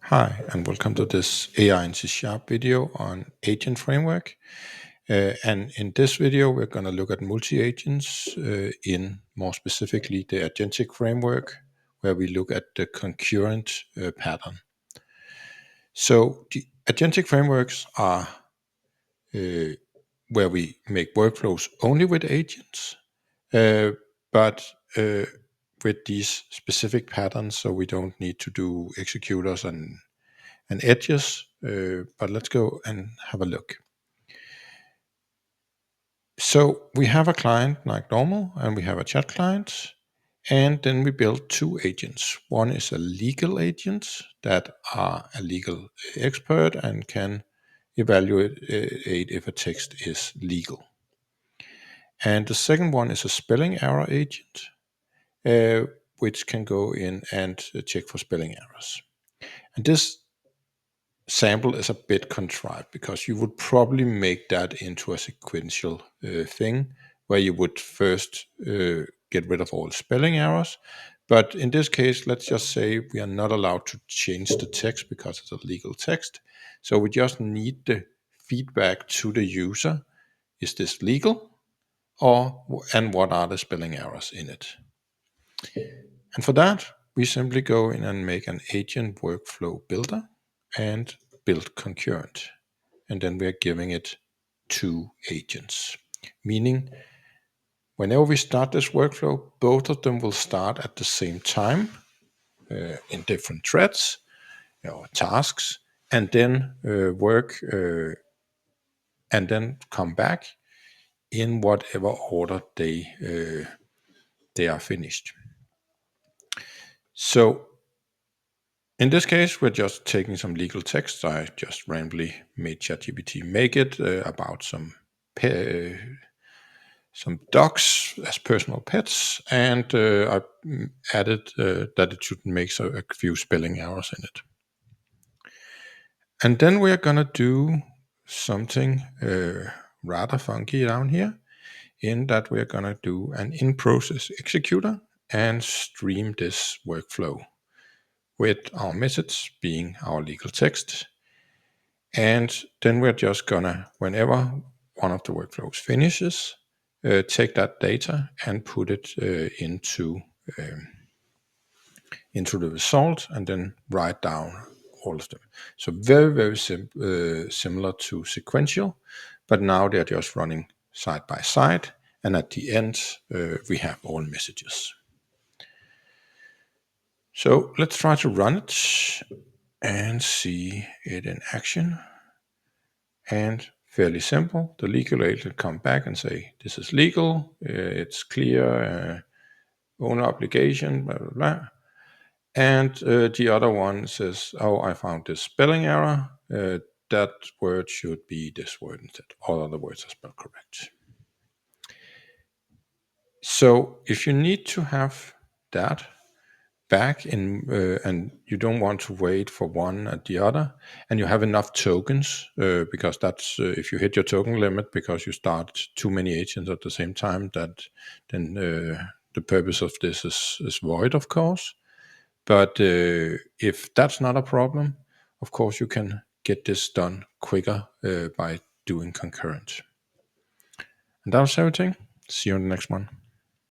Hi, and welcome to this AI in C# video on agent framework. And in this video, we're going to look at multi-agents in more specifically the agentic framework, where we look at the concurrent pattern. So the agentic frameworks are where we make workflows only with agents, but with these specific patterns, so we don't need to do executors and edges, but let's go and have a look. So we have a client like normal, and we have a chat client, and then we build two agents. One is a legal agent that are a legal expert and can evaluate if a text is legal. And the second one is a spelling error agent, which can go in and check for spelling errors. And this sample is a bit contrived because you would probably make that into a sequential thing where you would first get rid of all spelling errors. But in this case, let's just say we are not allowed to change the text because it's a legal text. So we just need the feedback to the user. Is this legal? And what are the spelling errors in it? And for that, we simply go in and make an agent workflow builder and build concurrent. And then we are giving it two agents, meaning whenever we start this workflow, both of them will start at the same time in different threads or tasks, and then work and then come back in whatever order they are finished. So in this case, we're just taking some legal text. I just randomly made ChatGPT make it about some dogs as personal pets, and I added that it should make a few spelling errors in it. And then we're going to do something rather funky down here, in that we're going to do an in-process executor and stream this workflow with our message being our legal text. And then we're just gonna, whenever one of the workflows finishes, take that data and put it into the result, and then write down all of them. So very, very similar to sequential, but now they're just running side by side, and at the end we have all messages. So let's try to run it and see it in action. And fairly simple, the legal agent come back and say, this is legal, it's clear, owner obligation, blah, blah, blah. And the other one says, oh, I found this spelling error. That word should be this word instead. All other words are spelled correct. So if you need to have that back in, and you don't want to wait for one at the other, and you have enough tokens, because that's if you hit your token limit because you start too many agents at the same time, then the purpose of this is void, of course. But if that's not a problem, of course you can get this done quicker by doing concurrent. And that was everything. See you in the next one.